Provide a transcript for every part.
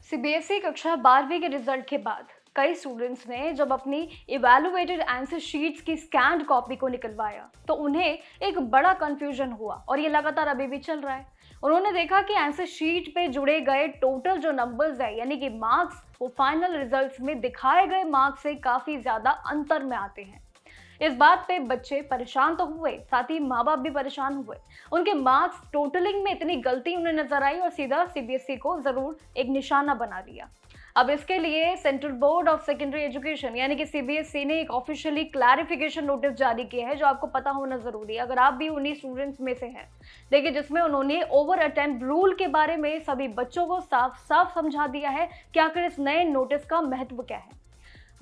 CBSE कक्षा 12वीं के रिजल्ट के बाद कई स्टूडेंट्स ने जब अपनी इवैल्यूएटेड आंसर शीट्स की स्कैन्ड कॉपी को निकलवाया तो उन्हें एक बड़ा कंफ्यूजन हुआ और ये लगातार अभी भी चल रहा है। उन्होंने देखा कि आंसर शीट पे जुड़े गए टोटल जो नंबर्स है यानी कि मार्क्स वो फाइनल रिजल्ट्स में दिखाए गए मार्क्स से काफी ज्यादा अंतर में आते हैं। इस बात पे बच्चे परेशान तो हुए, साथ ही माँ बाप भी परेशान हुए। उनके मार्क्स टोटलिंग में इतनी गलती उन्हें नजर आई और सीधा सीबीएसई को जरूर एक निशाना बना दिया। अब इसके लिए central board of secondary education यानी कि सीबीएसई ने एक ऑफिशियली क्लैरिफिकेशन नोटिस जारी किया है जो आपको पता होना जरूरी है अगर आप भी उन्हीं स्टूडेंट्स में से हैं। देखिए, जिसमें उन्होंने ओवर अटेम्प्ट रूल के बारे में सभी बच्चों को साफ साफ समझा दिया है कि आखिर इस नए नोटिस का महत्व क्या है।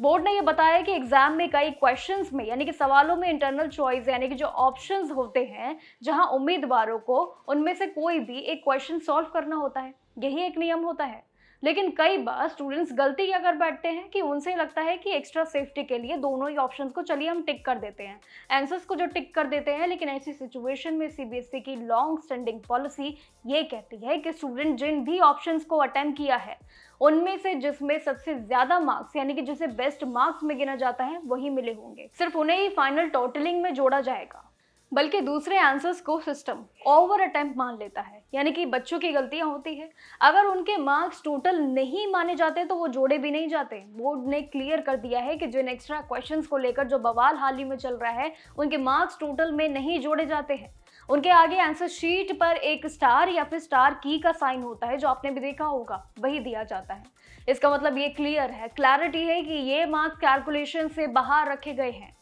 बोर्ड ने यह बताया कि एग्जाम में कई क्वेश्चंस में यानी कि सवालों में इंटरनल चॉइस यानी कि जो ऑप्शंस होते हैं जहां उम्मीदवारों को उनमें से कोई भी एक क्वेश्चन सॉल्व करना होता है, यही एक नियम होता है। लेकिन कई बार स्टूडेंट्स गलती क्या कर बैठते हैं कि उनसे लगता है कि एक्स्ट्रा सेफ्टी के लिए दोनों ही ऑप्शंस को चलिए हम टिक कर देते हैं, आंसर्स को जो टिक कर देते हैं। लेकिन ऐसी सिचुएशन में सीबीएसई की लॉन्ग स्टैंडिंग पॉलिसी ये कहती है कि स्टूडेंट जिन भी ऑप्शंस को अटेम्प्ट किया है उनमें से जिसमें सबसे ज्यादा मार्क्स यानी कि जिसे बेस्ट मार्क्स में गिना जाता है वही मिले होंगे, सिर्फ उन्हें ही फाइनल टोटलिंग में जोड़ा जाएगा। बल्कि दूसरे आंसर्स को सिस्टम ओवर अटेम्प्ट मान लेता है यानी कि बच्चों की गलतियां होती है, अगर उनके मार्क्स टोटल नहीं माने जाते तो वो जोड़े भी नहीं जाते। बोर्ड ने क्लियर कर दिया है कि जिन एक्स्ट्रा क्वेश्चंस को लेकर जो बवाल हाल ही में चल रहा है उनके मार्क्स टोटल में नहीं जोड़े जाते हैं। उनके आगे आंसर शीट पर एक स्टार या फिर स्टार की का साइन होता है जो आपने भी देखा होगा, वही दिया जाता है। इसका मतलब ये क्लियर है, क्लैरिटी है कि ये मार्क्स कैलकुलेशन से बाहर रखे गए हैं।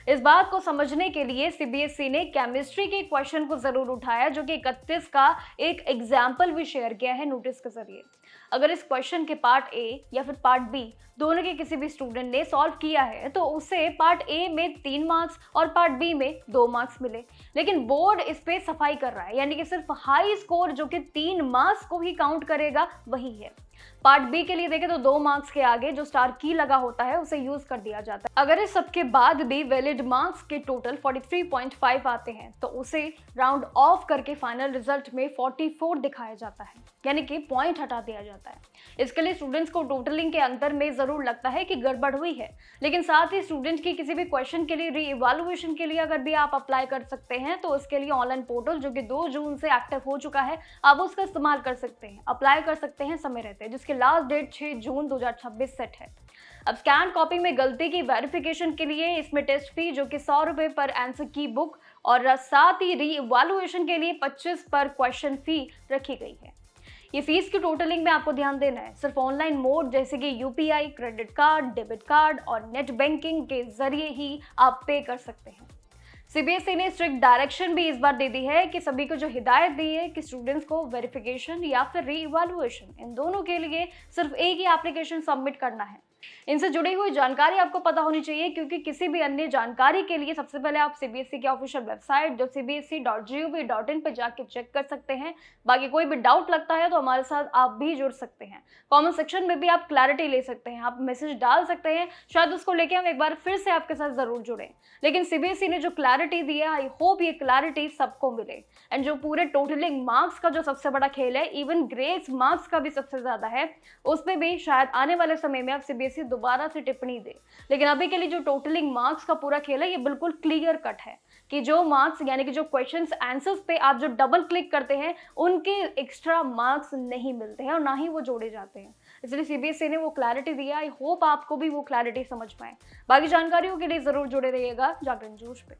इस बात को समझने के लिए सीबीएसई ने केमिस्ट्री के क्वेश्चन को जरूर उठाया जो कि 31 का एक एग्जाम्पल भी शेयर किया है नोटिस के जरिए। अगर इस क्वेश्चन के पार्ट ए या फिर पार्ट बी दोनों के किसी भी स्टूडेंट ने सॉल्व किया है तो उसे पार्ट ए में 3 मार्क्स और पार्ट बी में 2 मार्क्स मिले। लेकिन बोर्ड इस पे सफाई कर रहा है यानी कि सिर्फ हाई स्कोर जो कि 3 मार्क्स को ही काउंट करेगा वही है। पार्ट बी के लिए देखें तो 2 मार्क्स के आगे जो स्टार की लगा होता है उसे यूज कर दिया जाता है। अगर इस सब के बाद भी वैलिड मार्क्स के टोटल 43.5 आते हैं तो उसे राउंड ऑफ करके फाइनल रिजल्ट में 44 दिखाया जाता है यानी कि पॉइंट हटा दिया जाता है। इसके लिए स्टूडेंट्स को टोटलिंग के अंतर में जरूर लगता है कि गड़बड़ हुई है, लेकिन साथ ही स्टूडेंट की किसी भी क्वेश्चन के लिए री इवैल्यूएशन के लिए अगर भी आप अप्लाई कर सकते हैं तो इसके लिए ऑनलाइन पोर्टल जो कि 2 जून से एक्टिव हो चुका है आप उसका इस्तेमाल कर सकते हैं, अप्लाई कर सकते हैं समय रहते, जिसके लास्ट डेट 6 जून 2026 सेट है। अब स्कैन कॉपी में गलती की वेरिफिकेशन के लिए इसमें टेस्ट फी जो कि 100 रुपए पर आंसर की बुक और साथ ही री इवैल्यूएशन के लिए 25 पर क्वेश्चन फी रखी गई है। ये फीस की टोटलिंग में आपको ध्यान देना है, सिर्फ ऑनलाइन मोड जैसे कि UPI, credit card, debit card और नेट बैंकिंग के जरिए ही आप पे कर सकते हैं। सीबीएसई ने स्ट्रिक्ट डायरेक्शन भी इस बार दे दी है कि सभी को जो हिदायत दी है कि स्टूडेंट्स को वेरिफिकेशन या फिर री इवैल्यूएशन इन दोनों के लिए सिर्फ एक ही एप्लीकेशन सबमिट करना है। इनसे जुड़ी हुई जानकारी आपको पता होनी चाहिए क्योंकि किसी भी अन्य जानकारी के लिए सबसे पहले आप सीबीएसई की ऑफिशियल वेबसाइट जो cbse.gov.in पे जाके चेक कर सकते हैं। बाकी कोई भी डाउट लगता है तो हमारे साथ आप भी जुड़ सकते हैं, कमेंट सेक्शन में भी आप क्लैरिटी ले सकते हैं, आप मैसेज डाल सकते हैं, शायद उसको लेके हम एक बार फिर से आपके साथ जरूर जुड़े। लेकिन सीबीएसई ने जो क्लैरिटी दी है आई होप ये क्लैरिटी सबको मिले। एंड जो पूरे टोटलिंग मार्क्स का जो सबसे बड़ा खेल है, इवन ग्रेड्स मार्क्स का भी सबसे ज्यादा है, उसमें भी शायद आने वाले समय में आप सीबीएसई दोबारा से टिप्पणी दे। लेकिन अभी के लिए जो टोटलिंग मार्क्स का पूरा खेल है ये बिल्कुल क्लियर कट है कि जो मार्क्स यानी कि जो क्वेश्चंस आंसर्स पे आप जो डबल क्लिक करते हैं उनके एक्स्ट्रा मार्क्स नहीं मिलते हैं और ना ही वो जोड़े जाते हैं। इसलिए सीबीएसई ने वो क्लैरिटी दिया, आई होप आपको भी वो क्लैरिटी समझ पाए। बाकी जानकारियों के लिए जरूर जुड़े रहिएगा जागरण जोश पे।